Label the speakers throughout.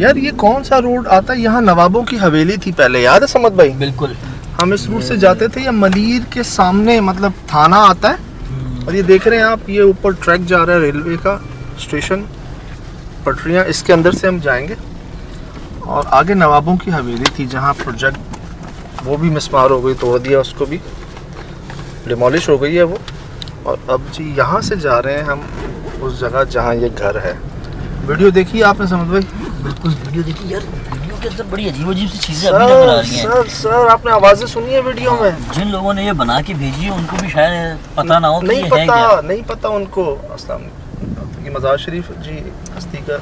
Speaker 1: यार ये कौन सा रोड आता है? यहाँ नवाबों की हवेली थी पहले, याद है समद भाई?
Speaker 2: बिल्कुल।
Speaker 1: हम इस रूट से जाते थे। या मलीर के सामने मतलब थाना आता है। और ये देख रहे हैं आप, ये ऊपर ट्रैक जा रहा है रेलवे का स्टेशन, पटरियाँ, इसके अंदर से हम जाएंगे। और आगे नवाबों की हवेली थी जहाँ प्रोजेक्ट वो भी मिसमार हो गई, तोड़ दिया उसको भी, डिमोलिश हो गई है वो। और अब जी यहाँ से जा रहे हैं हम उस जगह जहाँ ये घर है। वीडियो देखी आपने समझ भाई?
Speaker 2: बिल्कुल वीडियो देखी यार। वीडियो के अंदर बड़ी अजीब सी चीजें अभी नजर आ रही हैं।
Speaker 1: सर आपने आवाजें सुनी है वीडियो में?
Speaker 2: जिन लोगों ने ये बना के भेजी है उनको भी शायद पता ना हो।
Speaker 1: नहीं पता उनको। अस्सलाम, ये मज़ार शरीफ जी हस्ती का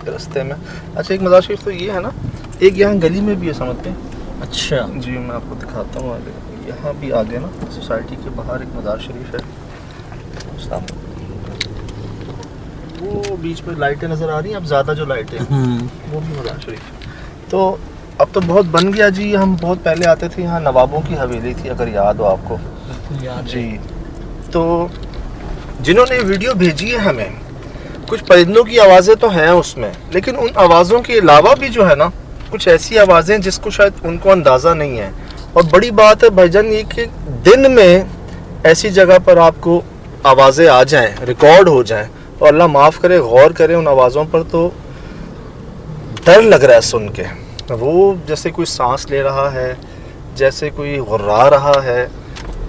Speaker 1: रास्ते में। अच्छा, एक मज़ार शरीफ तो ये है ना, एक यहाँ गली में भी है, समझते हैं?
Speaker 2: अच्छा
Speaker 1: जी, मैं आपको दिखाता हूँ आगे। यहाँ भी आगे ना सोसाइटी के बाहर एक मज़ार शरीफ है। वो बीच में लाइटें नज़र आ रही हैं, अब ज़्यादा जो लाइटें वो भी मज़ार शरीफ। तो अब तो बहुत बन गया जी। हम बहुत पहले आते थे, यहाँ नवाबों की हवेली थी, अगर याद हो आपको।
Speaker 2: याद
Speaker 1: जी। तो जिन्होंने वीडियो भेजी है हमें, कुछ परिंदों की आवाज़ें तो हैं उसमें, लेकिन उन आवाज़ों के अलावा भी जो है ना कुछ ऐसी आवाज़ें जिसको शायद उनको अंदाज़ा नहीं है। और बड़ी बात है भाईजान ये कि दिन में ऐसी जगह पर आपको आवाज़ें आ जाएं, रिकॉर्ड हो जाएं, तो अल्लाह माफ़ करे, गौर करे उन आवाज़ों पर। तो डर लग रहा है सुन के। वो जैसे कोई सांस ले रहा है, जैसे कोई गुर्रा रहा है।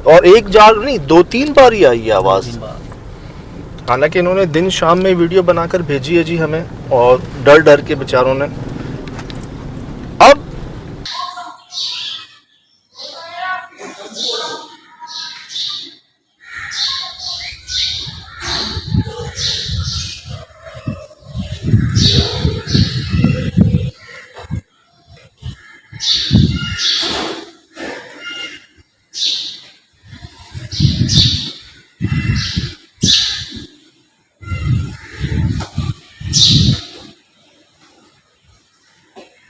Speaker 1: और एक बार नहीं, 2-3 बार ही आई है आवाज़। हालांकि इन्होंने दिन शाम में वीडियो बनाकर भेजी है जी हमें, और डर डर के बेचारों ने। अब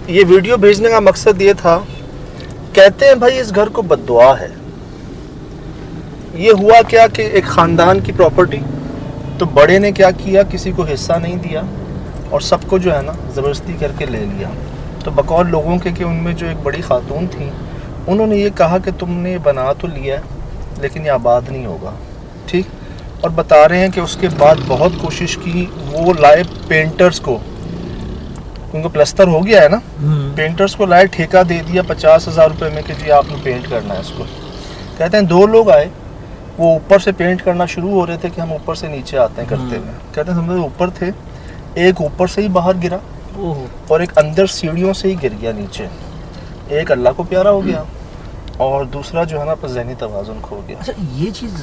Speaker 1: ये वीडियो भेजने का मकसद ये था, कहते हैं भाई इस घर को बद्दुआ है। ये हुआ क्या कि एक ख़ानदान की प्रॉपर्टी, तो बड़े ने क्या किया, किसी को हिस्सा नहीं दिया और सबको जो है ना ज़बरदस्ती करके ले लिया। तो बकौल लोगों के कि उनमें जो एक बड़ी खातून थी, उन्होंने ये कहा कि तुमने बना तो लिया लेकिन ये आबाद नहीं होगा, ठीक। और बता रहे हैं कि उसके बाद बहुत कोशिश की, वो लाए पेंटर्स को, उनको प्लस्तर हो गया है ना, पेंटर्स को लाए, ठेका दे दिया 50,000 रुपये में कि जी आपने पेंट करना है इसको। कहते हैं 2 लोग आए, वो ऊपर से पेंट करना शुरू हो रहे थे कि हम ऊपर से नीचे आते हैं करते हुए। कहते हैं समझो ऊपर थे, एक ऊपर से ही बाहर गिरा और एक अंदर सीढ़ियों से ही गिर गया नीचे। एक अल्लाह को प्यारा हो गया और दूसरा जो है ना अपना ज़हनी तवाज़ुन खो गया।
Speaker 2: अच्छा, ये चीज़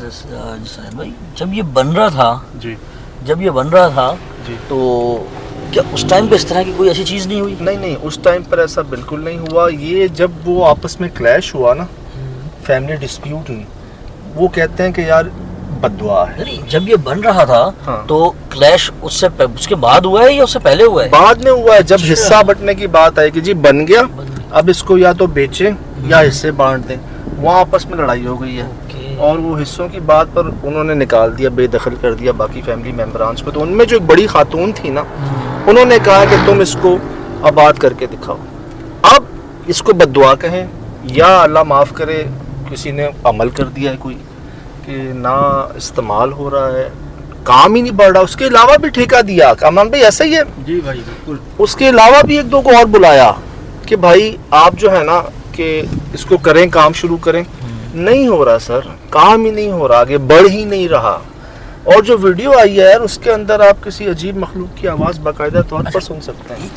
Speaker 2: भाई जब ये बन रहा था
Speaker 1: जी,
Speaker 2: जब ये बन रहा था
Speaker 1: जी,
Speaker 2: तो क्या उस टाइम पे इस तरह की कोई ऐसी चीज़ नहीं हुई?
Speaker 1: नहीं, उस टाइम पर ऐसा बिल्कुल नहीं हुआ। ये जब वो आपस में क्लैश हुआ ना, फैमिली डिस्प्यूट हुई, वो कहते हैं कि यार बद्दुआ है।
Speaker 2: नहीं, जब ये बन रहा था
Speaker 1: हाँ।
Speaker 2: तो क्लैश उसके बाद हुआ है या उससे पहले हुआ है?
Speaker 1: बाद में हुआ है, जब हिस्सा बंटने की बात आई कि जी बन गया, अब इसको या तो बेचें या हिस्से बांट दें, वहाँ आपस में लड़ाई हो गई है। और वो हिस्सों की बात पर उन्होंने निकाल दिया, बेदखल कर दिया बाकी फैमिली मेम्बरान्स को। तो उनमें जो एक बड़ी खातून थी ना, उन्होंने कहा कि तुम इसको आबाद करके दिखाओ। अब इसको बद्दुआ कहें या अल्लाह माफ़ करे किसी ने अमल कर दिया है कोई कि ना इस्तेमाल हो रहा है, काम ही नहीं बढ़ रहा। उसके अलावा भी ठेका दिया, कामरान भाई ऐसा ही है?
Speaker 3: जी भाई बिल्कुल।
Speaker 1: उसके अलावा भी 1-2 को और बुलाया कि भाई आप जो है ना कि इसको करें, काम शुरू करें, नहीं हो रहा सर, काम ही नहीं हो रहा, आगे बढ़ ही नहीं रहा। और जो वीडियो आई है यार, उसके अंदर आप किसी अजीब मखलूक की आवाज़ बाकायदा तौर पर सुन सकते हैं।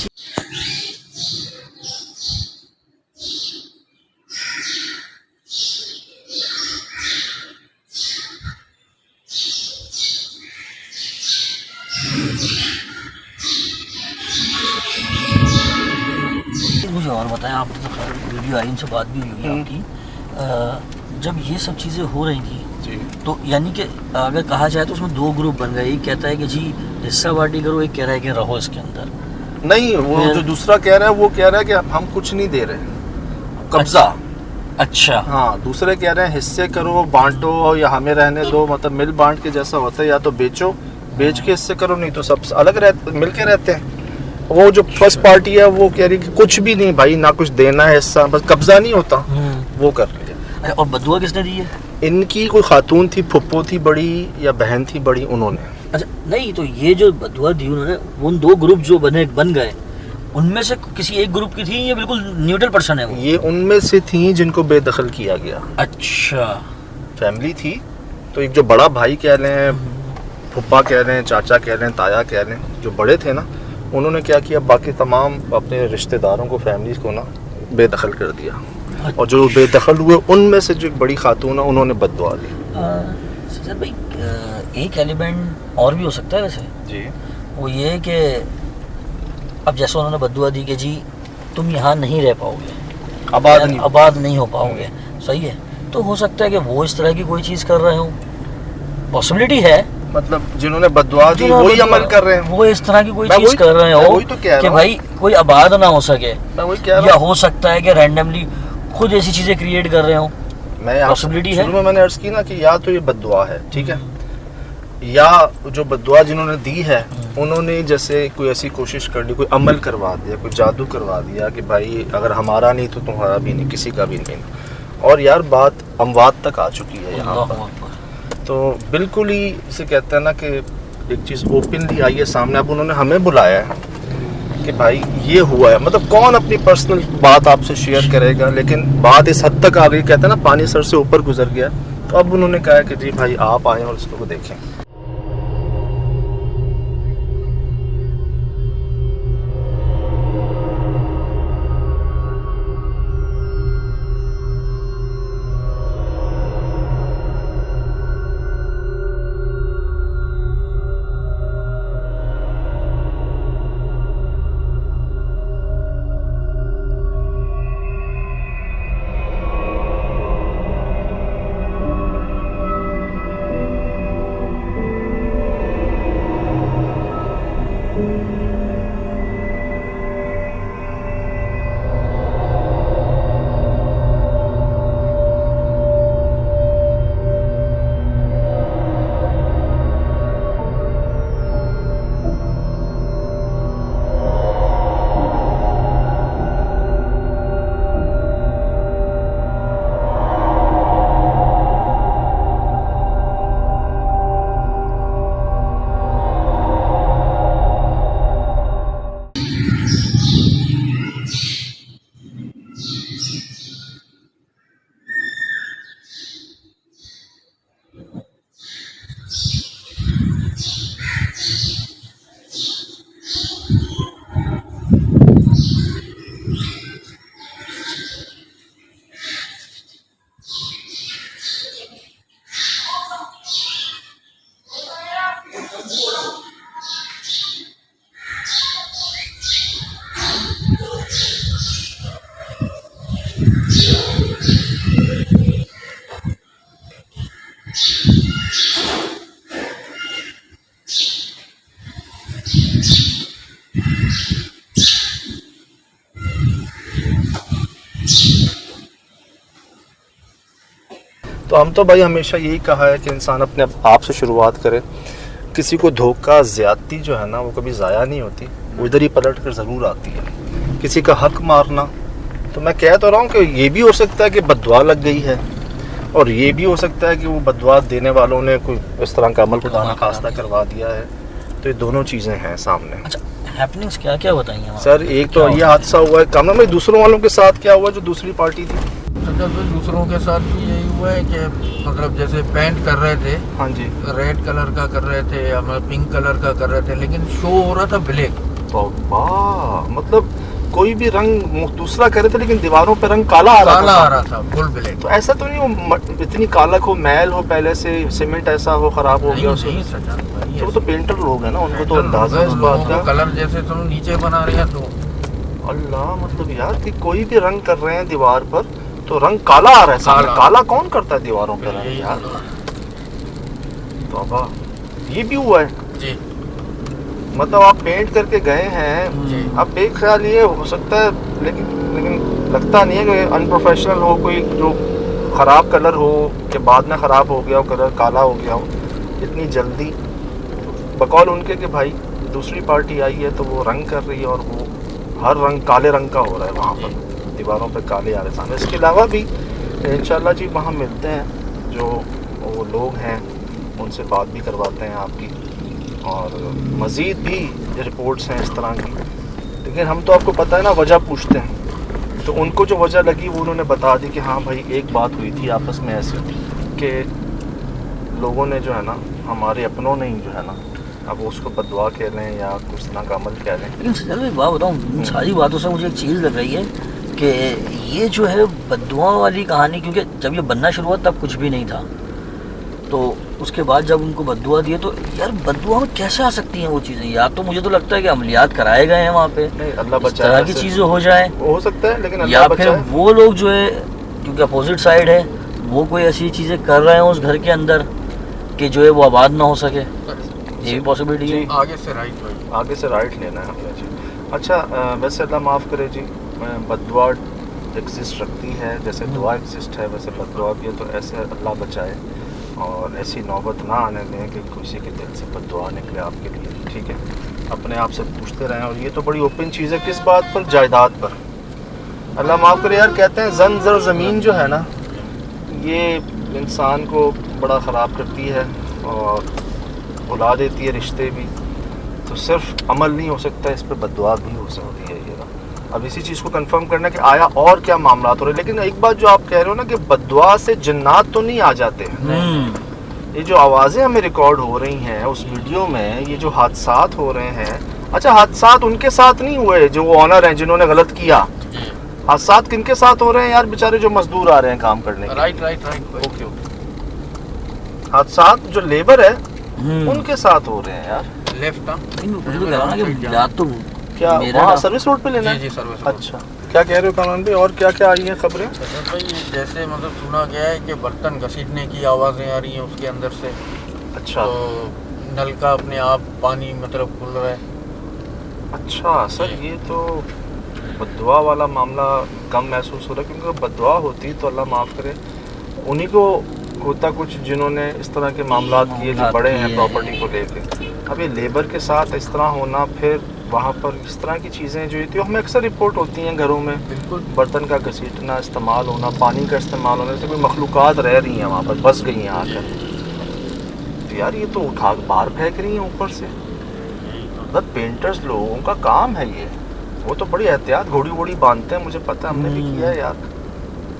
Speaker 2: मुझे और बताएं, आपने तो खैर वीडियो आई, इनसे बात भी हुई होगी आपकी। जब ये सब चीज़ें हो रही थी
Speaker 1: जी,
Speaker 2: तो यानी कि अगर कहा जाए तो उसमें दो ग्रुप बन गए, एक कहता है कि जी हिस्सा बांटी करो, एक कह रहा है कि रहो इसके अंदर।
Speaker 1: नहीं, वो जो दूसरा कह रहा है वो कह रहा है कि हम कुछ नहीं दे रहे, कब्जा।
Speaker 2: अच्छा,
Speaker 1: हाँ, दूसरे कह रहे हैं हिस्से करो, बांटो या हमें रहने दो, मतलब मिल बांट के जैसा होता है, या तो बेचो, बेच के हिस्से करो, नहीं तो सब अलग रहते, मिल के रहते हैं। वो जो फर्स्ट पार्टी है वो कह रही कि कुछ भी नहीं भाई, ना कुछ देना है हिस्सा, बस कब्जा नहीं होता, वो कर लिया।
Speaker 2: और बदुआ किसने दी है?
Speaker 1: इनकी कोई खातून थी, फुप्पो थी बड़ी या बहन थी बड़ी, उन्होंने।
Speaker 2: अच्छा, नहीं तो ये जो बदुआ दी उन्होंने, उन दो ग्रुप जो बन गए, उनमें से किसी एक ग्रुप की थी, ये बिल्कुल न्यूट्रल पर्सन है वो?
Speaker 1: ये उनमें से थी जिनको बेदखल किया गया।
Speaker 2: अच्छा,
Speaker 1: फैमिली थी, तो एक जो बड़ा भाई कह रहे हैं, फुप्पा कह रहे हैं, चाचा कह रहे हैं, ताया कह रहे हैं, जो बड़े थे ना, उन्होंने क्या किया, बाकी तमाम अपने रिश्तेदारों को, फैमिलीज को ना बेदखल कर दिया। और जो बेदखल हुए उनमें से जो एक बड़ी खातून है, उन्होंने बद्दुआ दी।
Speaker 2: सर भाई, एक एलिमेंट और भी हो सकता है वैसे
Speaker 1: जी,
Speaker 2: वो ये कि अब जैसे उन्होंने बद्दुआ दी कि जी तुम यहाँ नहीं रह पाओगे, आबाद नहीं हो पाओगे, सही है, तो हो सकता है कि वो इस तरह की कोई चीज़ कर रहे हो, पॉसिबिलिटी है,
Speaker 1: मतलब जिन्होंने बद्दुआ दी वही अमल कर रहे हैं,
Speaker 2: वो इस तरह की कोई चीज़ कर रहे हो कि भाई कोई आबाद ना हो सके,
Speaker 1: मैं वही कह रहा हूं।
Speaker 2: या हो सकता है कि रैंडमली खुद ऐसी चीज़ें क्रिएट कर रहे हो।
Speaker 1: मैं
Speaker 2: पॉसिबिलिटी है।
Speaker 1: शुरू में मैंने अर्ज की ना कि या तो ये बद्दुआ है, ठीक है, या जो बद्दुआ जिन्होंने दी है उन्होंने जैसे कोई ऐसी कोशिश कर ली, कोई अमल करवा दिया, कोई जादू करवा दिया कि भाई अगर हमारा नहीं तो तुम्हारा भी नहीं, किसी का भी नहीं। और यार बात अमवात तक आ चुकी है यहाँ पर, तो बिल्कुल ही इसे कहते हैं ना कि एक चीज़ ओपनली आई है सामने। अब उन्होंने हमें बुलाया है कि भाई ये हुआ है, मतलब कौन अपनी पर्सनल बात आपसे शेयर करेगा, लेकिन बात इस हद तक आ गई, कहते हैं ना पानी सर से ऊपर गुजर गया, तो अब उन्होंने कहा कि जी भाई आप आएँ और इसको देखें। तो हम तो भाई हमेशा यही कहा है कि इंसान अपने आप से शुरुआत करे। किसी को धोखा, ज़्यादती जो है ना वो कभी ज़ाया नहीं होती, वो इधर ही पलट कर ज़रूर आती है। किसी का हक मारना, तो मैं कह तो रहा हूँ कि ये भी हो सकता है कि बद्दुआ लग गई है, और ये भी हो सकता है कि वो बद्दुआ देने वालों ने कोई इस तरह का अमल खुदा न खास्ता करवा दिया है। तो ये दोनों चीज़ें हैं सामने।
Speaker 2: अच्छा, हैपनिंग्स क्या क्या बताइए आप?
Speaker 1: सर एक तो
Speaker 2: क्या
Speaker 1: ये हादसा हुआ है, काम में दूसरों वालों के साथ क्या हुआ जो दूसरी पार्टी थी?
Speaker 3: अच्छा, तो दूसरों के साथ भी यही हुआ है कि मतलब जैसे पेंट कर रहे थे,
Speaker 1: हाँ जी।
Speaker 3: रेड कलर का कर रहे थे या मतलब पिंक कलर का कर रहे थे, लेकिन शो हो रहा था ब्लैक।
Speaker 1: वाह, मतलब कोई भी रंग दूसरा कर रहे थे लेकिन दीवारों पे रंग काला आ
Speaker 3: काला आ
Speaker 1: था।
Speaker 3: रहा था, फुल ब्लैक।
Speaker 1: तो ऐसा तो नहीं हो इतनी काला हो, मैल हो, पहले से सीमेंट ऐसा हो खराब हो गया
Speaker 3: नहीं
Speaker 1: उसमें?
Speaker 3: सजा भाई,
Speaker 1: तो वो तो पेंटर लोग हैं ना, उनको तो अंदाजा है इस बात का।
Speaker 3: कलर जैसे तुम नीचे बना रहे हैं तो
Speaker 1: अल्लाह, मतलब यार कि कोई भी रंग कर रहे हैं दीवार पर तो रंग काला आ रहा है सामने।
Speaker 3: काला।
Speaker 1: काला कौन करता है दीवारों पे रंग
Speaker 3: यही
Speaker 1: यार?
Speaker 3: तो।
Speaker 1: तो वाह, ये भी हुआ है।
Speaker 3: जी
Speaker 1: मतलब आप पेंट करके गए हैं,
Speaker 3: जी।
Speaker 1: अब एक ख्याल ये हो सकता है, लेकिन लेकिन लगता नहीं है कि अनप्रोफेशनल हो कोई जो ख़राब कलर हो के बाद में ख़राब हो गया हो, कलर काला हो गया हो इतनी जल्दी। बकौल उनके कि भाई दूसरी पार्टी आई है तो वो रंग कर रही है और वो हर रंग काले रंग का हो रहा है वहाँ पर, दीवारों पर काले आ रहे सामने। इसके अलावा भी इंशाल्लाह जी वहाँ मिलते हैं, जो वो लोग हैं उनसे बात भी करवाते हैं आपकी, और मज़ीद भी रिपोर्ट्स हैं इस तरह की। लेकिन हम तो आपको पता है ना वजह पूछते हैं, तो उनको जो वजह लगी वो उन्होंने बता दी कि हाँ भाई एक बात हुई थी आपस में ऐसे कि लोगों ने जो है ना, हमारे अपनों ने ही जो है ना, अब उसको बददुआ कह लें या कुछ ना का अमल कह लें।
Speaker 2: लेकिन सजल भाई बात बताऊँ, इन सारी बातों से मुझे एक चीज़ लग रही है कि ये जो है बद्दुआ वाली कहानी, क्योंकि जब ये बनना शुरू हुआ तब कुछ भी नहीं था, तो उसके बाद जब उनको बद्दुआ दिए तो यार बद्दुआ में कैसे आ सकती हैं वो चीज़ें? या तो मुझे तो लगता है कि अमलियात कराए गए हैं वहाँ पे,
Speaker 1: नहीं, अल्लाह
Speaker 2: इस
Speaker 1: बचाए
Speaker 2: तरह की
Speaker 1: ऐसे।
Speaker 2: चीज़ें हो जाए,
Speaker 1: हो सकता है लेकिन
Speaker 2: या
Speaker 1: अल्लाह
Speaker 2: फिर
Speaker 1: बचाए।
Speaker 2: वो लोग जो है क्योंकि अपोजिट साइड है वो कोई ऐसी चीज़ें कर रहे हैं उस घर के अंदर कि जो है वो आबाद ना हो सके, ये भी पॉसिबिलिटी है।
Speaker 3: आगे से राइट भाई,
Speaker 1: आगे से राइट लेना है हमें जी। अच्छा, वैसे अल्लाह माफ़ करे जी, बद्दुआ एग्जिस्ट रखती है, जैसे दुआ एग्जिस्ट है वैसे बद्दुआ भी है, तो ऐसे अल्लाह बचाए और ऐसी नौबत ना आने दें कि किसी के दिल से बद्दुआ निकले आपके लिए, ठीक है? अपने आप से पूछते रहें। और ये तो बड़ी ओपन चीज़ है, किस बात पर? जायदाद पर। अल्लाह माफ़ करे यार, कहते हैं जन ज़र ज़मीन जो है ना, ये इंसान को बड़ा ख़राब करती है और भुला देती है रिश्ते भी। तो सिर्फ अमल नहीं हो सकता, इस पर बद्दुआ भी हो सकती है। ये ना, अब इसी चीज़ को कंफर्म करना कि आया और क्या मामला हो रहे। लेकिन एक बात जो आप कह रहे हो ना कि बद्दुआ से जन्नात तो नहीं आ जाते। ये जो आवाज़ें हमें रिकॉर्ड हो रही हैं उस वीडियो में, ये जो हादसात हो रहे हैं, अच्छा हादसात उनके साथ नहीं हुए जो वो ऑनर हैं जिन्होंने गलत किया, हादसात किनके साथ हो रहे हैं यार? बेचारे जो मजदूर आ रहे हैं काम करने के।
Speaker 3: Right right right.
Speaker 1: ओके, हादसात जो लेबर है उनके साथ हो रहे हैं यार।
Speaker 3: लेफ्ट ना,
Speaker 2: मुझे तो कह रहा हूँ ना कि या तो
Speaker 1: क्या
Speaker 2: मेरा
Speaker 1: वहाँ सर्विस रोड पे लेना
Speaker 3: जी
Speaker 1: है?
Speaker 3: जी सर्विस।
Speaker 1: अच्छा, क्या कह रहे हो कानून भाई, और क्या क्या आई हैं खबरें?
Speaker 3: भाई जैसे मतलब सुना गया है कि बर्तन घसीटने की आवाज़ें आ रही हैं उसके अंदर से,
Speaker 1: अच्छा
Speaker 3: तो नल का अपने आप पानी मतलब खुल रहा है।
Speaker 1: अच्छा सर, ये तो बद्दुआ वाला मामला कम महसूस हो रहा है, क्योंकि बद्दुआ होती तो अल्लाह माफ़ करे उन्हीं को होता कुछ जिन्होंने इस तरह के मामलात किए जो बड़े हैं प्रॉपर्टी को लेके। अब ये लेबर के साथ इस तरह होना, फिर वहाँ पर इस तरह की चीज़ें जो थी हमें अक्सर रिपोर्ट होती हैं घरों में,
Speaker 3: बिल्कुल
Speaker 1: बर्तन का घसीटना, इस्तेमाल होना, पानी का इस्तेमाल होना, जैसे कोई मखलूक़ात रह रही हैं वहाँ पर, बस गई हैं आकर। तो यार ये तो उठा बाहर फेंक रही हैं ऊपर से। मतलब पेंटर्स लोगों का काम है ये, वो तो बड़ी एहतियात घोड़ी वोड़ी बांधते हैं, मुझे पता है, हमने भी किया है यार,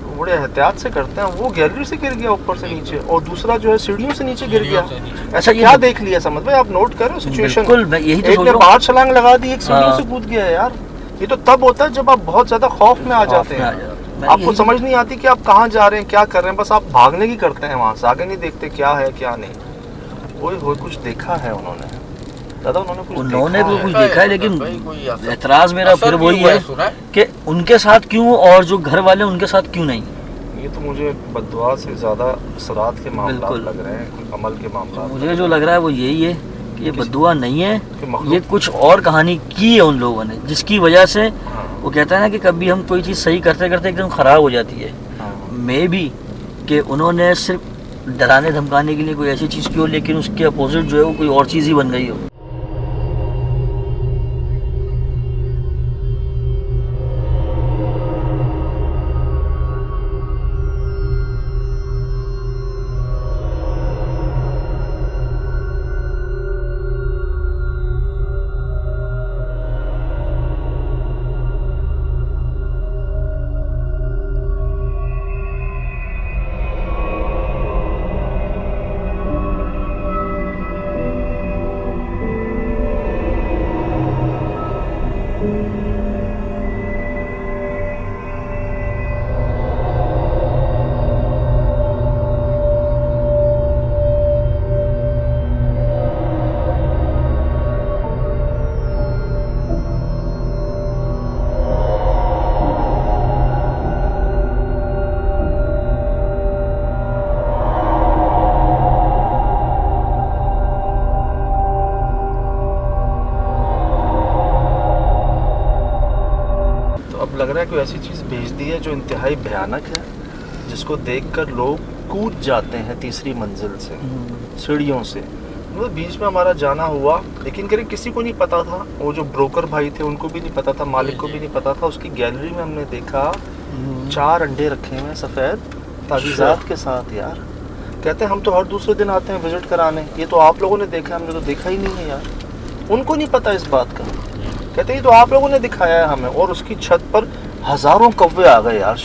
Speaker 1: वो बड़े एहतियात से करते हैं। वो गैलरी से गिर गया ऊपर से नीचे, और दूसरा जो है सीढ़ियों से नीचे गिर गया। ऐसा
Speaker 2: ये
Speaker 1: क्या
Speaker 2: तो-
Speaker 1: देख लिया? समझ भाई, आप नोट करो सिचुएशन।
Speaker 2: बिल्कुल, मैं यही तो
Speaker 1: एक
Speaker 2: सोच
Speaker 1: ने
Speaker 2: रहा हूँ।
Speaker 1: बाहर छलांग लगा दी, एक सीढ़ियों
Speaker 2: हाँ।
Speaker 1: से कूद गया है यार। ये तो तब होता है जब आप बहुत ज्यादा खौफ में आ जाते हैं, आपको
Speaker 2: यही-
Speaker 1: समझ नहीं आती कि आप कहाँ जा रहे हैं, क्या कर रहे हैं, बस आप भागने की करते हैं वहां से, आगे नहीं देखते क्या है क्या नहीं। वो कुछ देखा है उन्होंने, दादा
Speaker 2: उन्होंने भी कुछ
Speaker 3: देखा है,
Speaker 2: देखा है,
Speaker 3: भाई
Speaker 2: लेकिन
Speaker 3: कोई असर-
Speaker 2: एतराज मेरा
Speaker 3: असर
Speaker 2: फिर
Speaker 3: भी
Speaker 2: वही
Speaker 3: हुआ
Speaker 2: है
Speaker 3: सुना है।
Speaker 2: कि उनके साथ क्यों और जो घर वाले उनके साथ क्यों नहीं।
Speaker 1: ये तो मुझे बद्दुआ से ज़्यादा असरात के मामला
Speaker 2: बिल्कुल।
Speaker 1: लग रहे हैं, कोई अमल के मामला।
Speaker 2: मुझे जो लग रहा है वो यही है कि ये बद्दुआ नहीं है,
Speaker 1: कि मखलूक-
Speaker 2: ये कुछ और कहानी की है उन लोगों ने, जिसकी वजह से
Speaker 1: हाँ,
Speaker 2: वो कहता है ना कि कभी हम कोई चीज़ सही करते करते एकदम ख़राब हो जाती है।
Speaker 1: हाँ।
Speaker 2: मे बी कि उन्होंने सिर्फ डराने धमकाने के लिए कोई ऐसी चीज़ की हो, लेकिन उसके अपोजिट जो है वो कोई और चीज़ ही बन गई हो।
Speaker 1: कोई ऐसी चीज़ भेज दी है जो इंतहाई भयानक है, जिसको देखकर लोग कूद जाते हैं तीसरी मंजिल से, सीढ़ियों से। मतलब बीच में हमारा जाना हुआ, लेकिन करीब किसी को नहीं पता था। वो जो ब्रोकर भाई थे उनको भी नहीं पता था, मालिक को भी नहीं पता था। उसकी गैलरी में हमने देखा 4 अंडे रखे हुए हैं सफ़ेद तावीज़ात के साथ। यार कहते हैं हम तो हर दूसरे दिन आते हैं विजिट कराने, ये तो आप लोगों ने देखा, हमने तो देखा ही नहीं है यार। उनको नहीं पता इस बात का। कहते हैं ये तो आप लोगों ने दिखाया है हमें। और उसकी छत पर हज़ारों कौवे आ गए यार।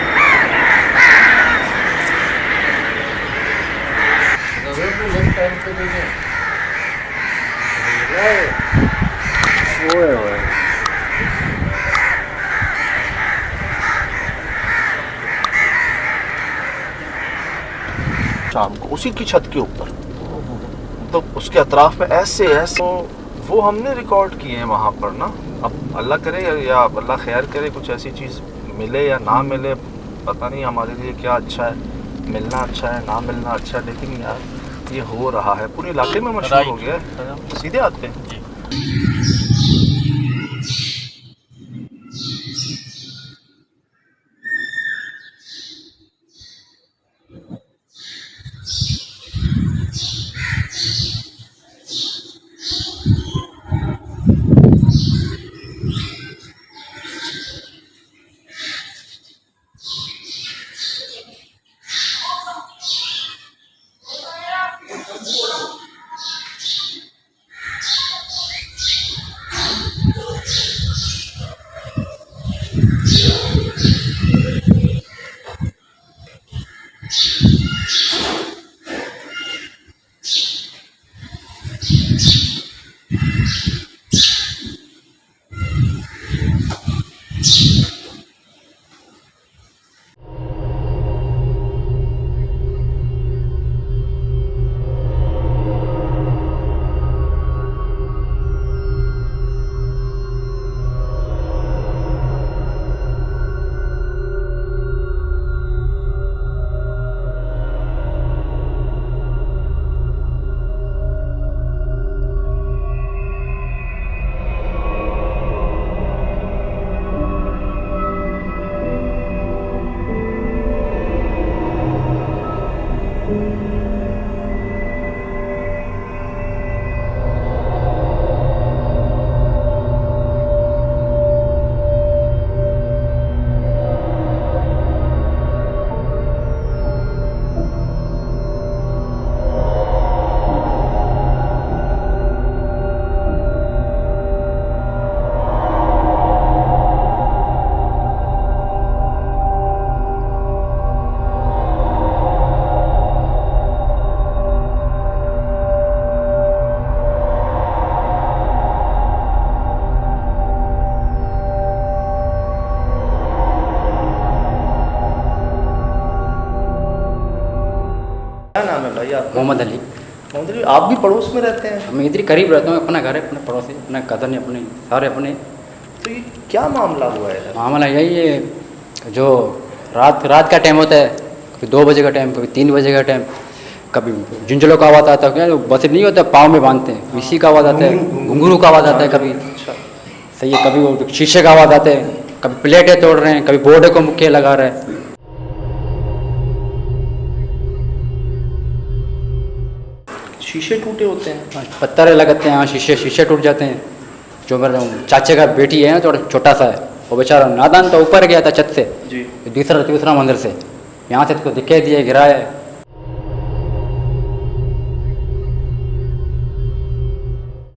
Speaker 1: शाम को उसी की छत के ऊपर, तो उसके अतराफ में ऐसे ऐसे वो हमने रिकॉर्ड किए हैं वहाँ पर ना। अब अल्लाह करे या अल्लाह खैर करे, कुछ ऐसी चीज़ मिले या ना मिले, पता नहीं हमारे लिए क्या अच्छा है। मिलना अच्छा है, ना मिलना अच्छा है, लेकिन यार ये हो रहा है, पूरे इलाके में मशहूर हो गया है। सीधे आते हैं जी। क्या नाम है भाई आपका?
Speaker 4: मोहम्मद अली।
Speaker 1: मोहम्मद अली, आप भी पड़ोस में रहते हैं?
Speaker 4: मैं इधर ही करीब रहता हूँ, अपना घर है, अपने पड़ोसी, अपने कज़न है, अपने सारे अपने।
Speaker 1: तो ये क्या मामला हुआ है?
Speaker 4: मामला यही है, जो रात का टाइम होता है, कभी 2 बजे का टाइम, कभी 3 बजे का टाइम, कभी झुंझलों का आवाज़ आता है, क्या बस नहीं होता, पाँव में बांधते हैं, इसी का आवाज़ आता है, घुंघरू का आवाज़ आता है कभी।
Speaker 1: अच्छा,
Speaker 4: सही है। कभी वो शीशे का आवाज़ आते हैं, कभी प्लेटें तोड़ रहे हैं, कभी बोर्ड को मुक्के लगा रहे हैं।
Speaker 1: शीशे टूटे होते हैं?
Speaker 4: पत्थर लगाते हैं, हाँ, शीशे टूट जाते हैं। जो मेरा चाचे का बेटी है ना, थोड़ा छोटा सा है, वो बेचारा नादान तो ऊपर गया था छत से
Speaker 1: जी।
Speaker 4: तीसरा मंदिर से, यहाँ से इसको दिखे दिए, गिरा है।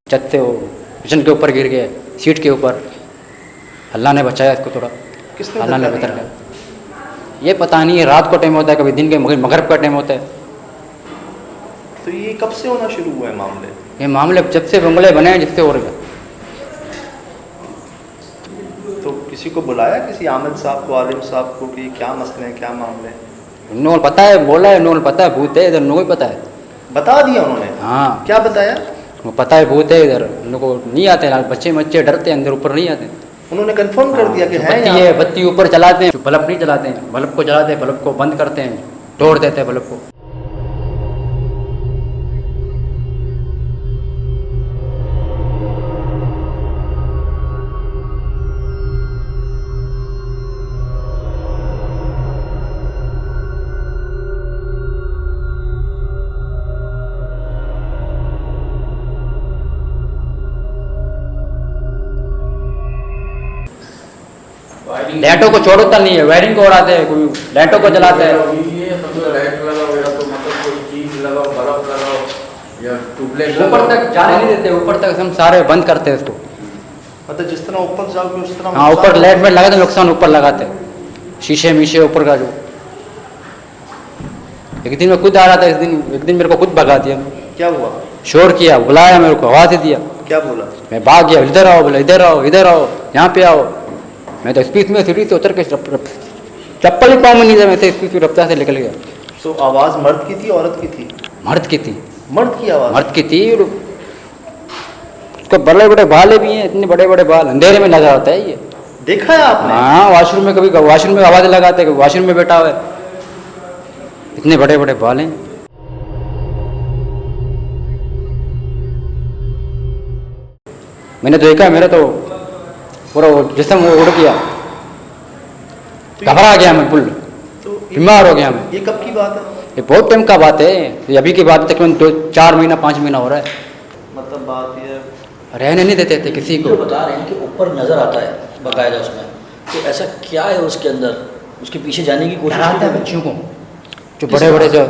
Speaker 4: छत से वो किचन के ऊपर गिर गया, सीट के ऊपर। अल्लाह ने बचाया इसको थोड़ा,
Speaker 1: किसने
Speaker 4: अल्लाह ने
Speaker 1: धक्का
Speaker 4: बेहतर
Speaker 1: दिया?
Speaker 4: किया। ये पता नहीं है, रात को टाइम होता है, कभी दिन के मगरिब का टाइम होता है।
Speaker 1: तो ये कब से होना शुरू हुआ है मामले?
Speaker 4: ये मामले जब से बंगले बने हैं, जिससे हो रहे हैं।
Speaker 1: तो किसी को बुलाया, किसी आमिद साहब को, आलिम साहब को, कि क्या मसले हैं, क्या मामले हैं?
Speaker 4: उन्होंने पता है, बोला है, उन्होंने पता है भूत है इधर, उनको पता है।
Speaker 1: बता दिया उन्होंने?
Speaker 4: हाँ,
Speaker 1: क्या बताया?
Speaker 4: वो पता है भूत है इधर, उनको नहीं आते, बच्चे डरते हैं, अंदर ऊपर नहीं आते।
Speaker 1: उन्होंने कंफर्म कर दिया कि है
Speaker 4: बत्ती है, बत्ती ऊपर चलाते हैं, बल्ब नहीं चलाते हैं, बल्ब को जलाते हैं, बल्ब को बंद करते हैं, तोड़ देते हैं बल्ब को। लाइटों को छोड़ता नहीं है, वायरिंग को उड़ाते हैं, कोई लाइटों को जलाते हैं।
Speaker 3: ये सब लाइट लगाओ या तो मतलब कोई चीज लगाओ, बल्ब लगाओ या ट्यूबलाइट
Speaker 4: ऊपर तक जाने नहीं देते, ऊपर तक हम सारे बंद करते हैं इसको।
Speaker 1: मतलब जिस तरह ऊपर जाओगे उस तरह
Speaker 4: हाँ, ऊपर लाइट में लगाते नुकसान ऊपर लगाते हैं, शीशे मीशे ऊपर का जो। एक दिन मैं खुद आ रहा था, एक दिन मेरे को खुद भगा दिया,
Speaker 1: क्या हुआ?
Speaker 4: शोर किया, बुलाया मेरे को, आवाज़ दिया,
Speaker 1: क्या बोला?
Speaker 4: मैं भाग गया, इधर आओ, बोला इधर आओ, इधर आओ, यहाँ पे आओ। मैं तो स्पीड में सीढ़ी से उतर के चप्पल ही पाँव में नहीं था, मैं स्पीड में रफ्तार से निकल गया।
Speaker 1: तो आवाज मर्द की थी औरत की थी?
Speaker 4: मर्द की थी।
Speaker 1: मर्द की आवाज?
Speaker 4: मर्द की थी। उसको बड़े बड़े बाल भी हैं, इतने बड़े बड़े बाल, अंधेरे में नजर आता है ये।
Speaker 1: देखा है आपने?
Speaker 4: हाँ, वॉशरूम में, कभी वॉशरूम में आवाज़ लगाते हैं, वॉशरूम में बैठा हुआ है, इतने बड़े बड़े बाल हैं। मैंने तो देखा, मेरा तो पूरा जिस्म वो उड़ गया, घबरा गया मैं, फुल
Speaker 1: तो
Speaker 4: बीमार हो गया मैं।
Speaker 1: ये कब की बात है?
Speaker 4: ये बहुत टाइम का बात है, ये अभी की बात है, तकरीबन 2-4 महीना 5 महीना हो रहा है।
Speaker 1: मतलब बात ये
Speaker 4: रहने नहीं देते थे किसी को।
Speaker 2: जो बता रहे हैं कि ऊपर नजर आता है बकायदा उसमें, तो ऐसा क्या है उसके अंदर, उसके पीछे जाने की कोशिश
Speaker 4: डराता है
Speaker 2: की?
Speaker 4: बच्चों को, जो बड़े बड़े जो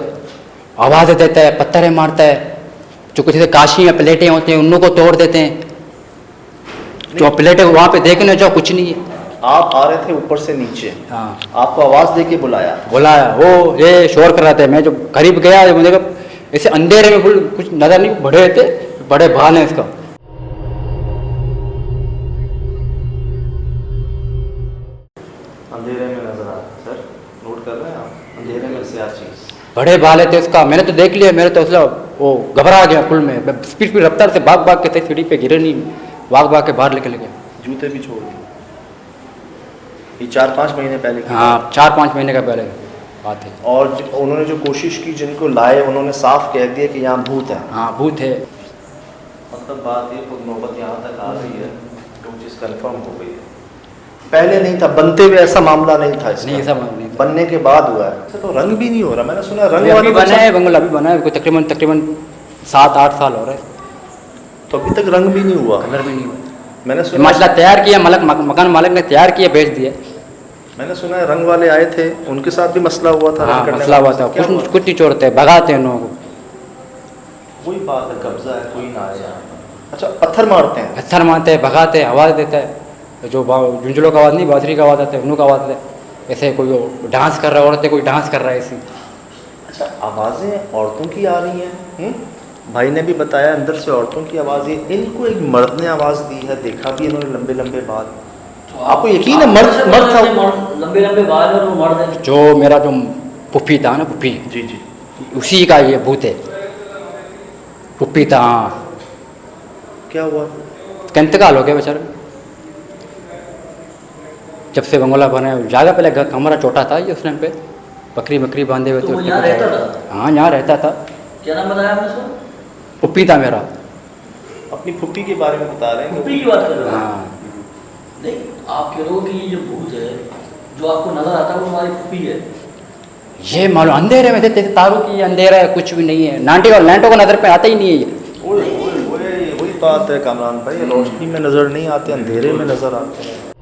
Speaker 4: आवाज़ें देता है, पत्थरें मारता है, जो कुछ काशी या प्लेटें होते हैं उनको तोड़ देते हैं, जो प्लेटें वहाँ पे देखने जाओ कुछ नहीं है।
Speaker 1: आप आ रहे थे ऊपर से नीचे,
Speaker 4: हाँ,
Speaker 1: आपको आवाज दे के बुलाया?
Speaker 4: बुलाया, वो ये शोर कर रहा था, मैं जो करीब गया, मुझे देखा ऐसे अंधेरे में कुछ नजर नहीं, बड़े थे, बड़े भाल हैं इसका।
Speaker 1: अंधेरे में नजर आ रहा सर, नोट कर रहे हैं आप? अंधेरे में से चीज
Speaker 4: बड़े भाले थे उसका, मैंने तो देख लिया, मेरे तो उसला वो घबरा गया फुल में, स्पीड रफ्तार से भाग भाग के थे, सीढ़ी पे गिरे नहीं, भाग भाग के बाहर निकल गया।
Speaker 1: जूते भी छोड़ दिए? ये 4-5 महीने पहले की
Speaker 4: हाँ,
Speaker 1: बात
Speaker 4: 4-5 महीने का पहले बात है।
Speaker 1: है। और उन्होंने जो कोशिश की, जिनको लाए, उन्होंने साफ कह दिया कि यहाँ भूत है।
Speaker 4: हाँ, भूत है।
Speaker 1: मतलब बात ये खुद नौबत यहाँ तक आ रही है तो चीज़ कंफर्म हो गई है। पहले नहीं था, बनते हुए ऐसा मामला नहीं था इसका।
Speaker 4: नहीं, ऐसा नहीं था।
Speaker 1: बनने के बाद हुआ है। तो रंग भी नहीं हो रहा, मैंने सुना रंग
Speaker 4: अभी
Speaker 1: वाले
Speaker 4: बना है बंगला, अभी बना है, कोई तकरीबन 7-8 साल हो रहे हैं,
Speaker 1: तो अभी तक रंग भी नहीं हुआ।
Speaker 4: कलर भी नहीं हुआ।
Speaker 1: मैंने सुना
Speaker 4: माशा तैयार किया, मकान मालिक ने तैयार किया, बेच दिया।
Speaker 1: मैंने सुना है रंग वाले आए थे, उनके साथ भी मसला हुआ था।
Speaker 4: हाँ,
Speaker 1: रंग करने
Speaker 4: मसला हुआ
Speaker 1: वाले
Speaker 4: था,
Speaker 1: से। क्या हुआ?
Speaker 4: कुछ नहीं छोड़ते, भगाते हैं उन लोगों को।
Speaker 1: वही बात है, कब्जा है, कोई ना आए यहाँ पर। अच्छा, पत्थर मारते हैं?
Speaker 4: पत्थर मारते हैं, भगाते हैं, आवाज़ देता है, जो झुंझुलों का आवाज़ नहीं, बांसुरी का आवाज़ आता है, उन्हों का आवाज़ आता है, ऐसे कोई डांस कर रहा है, औरतें कोई डांस कर रहा है ऐसी।
Speaker 1: अच्छा, आवाज़ें औरतों की आ रही हैं? भाई ने भी बताया अंदर से औरतों की आवाज़ें। इनको एक मर्द ने आवाज़ दी है, देखा भी इन्होंने लंबे लंबे बाल। आपको यकीन है मर्द था?
Speaker 2: लंबे लंबे बाल और वो मर्द है।
Speaker 4: जो मेरा जो पुप्पी था ना, पुप्पी,
Speaker 1: जी जी,
Speaker 4: उसी का ये भूत है, पुप्पी था। हाँ,
Speaker 1: क्या हुआ?
Speaker 4: उसका इंतकाल हो गया बेचारा, जब से बंगला बना है। ज़्यादा पहले कमरा छोटा था ये, उस टाइम पे बकरी बांधे हुए थे।
Speaker 2: तो वो यहाँ रहता था?
Speaker 4: हाँ, यहाँ रहता था।
Speaker 2: क्या नाम बताया आपने उसका?
Speaker 4: पुप्पी था मेरा।
Speaker 1: अपनी फुप्पी के बारे में बता रहे हैं?
Speaker 2: फुप्पी की बात कर रहे हो?
Speaker 4: हाँ,
Speaker 2: नहीं, आप कह रहे हो कि ये जो भूत है जो आपको नजर आता है वो हमारी फुप्पी है।
Speaker 4: ये मालूम अंधेरे में थे, तारों की अंधेरा है, कुछ भी नहीं है, लाइटों को नज़र पे आता ही नहीं है ये।
Speaker 1: वही बात है कामरान भाई, रोशनी में नज़र नहीं आते, अंधेरे में नज़र आते हैं।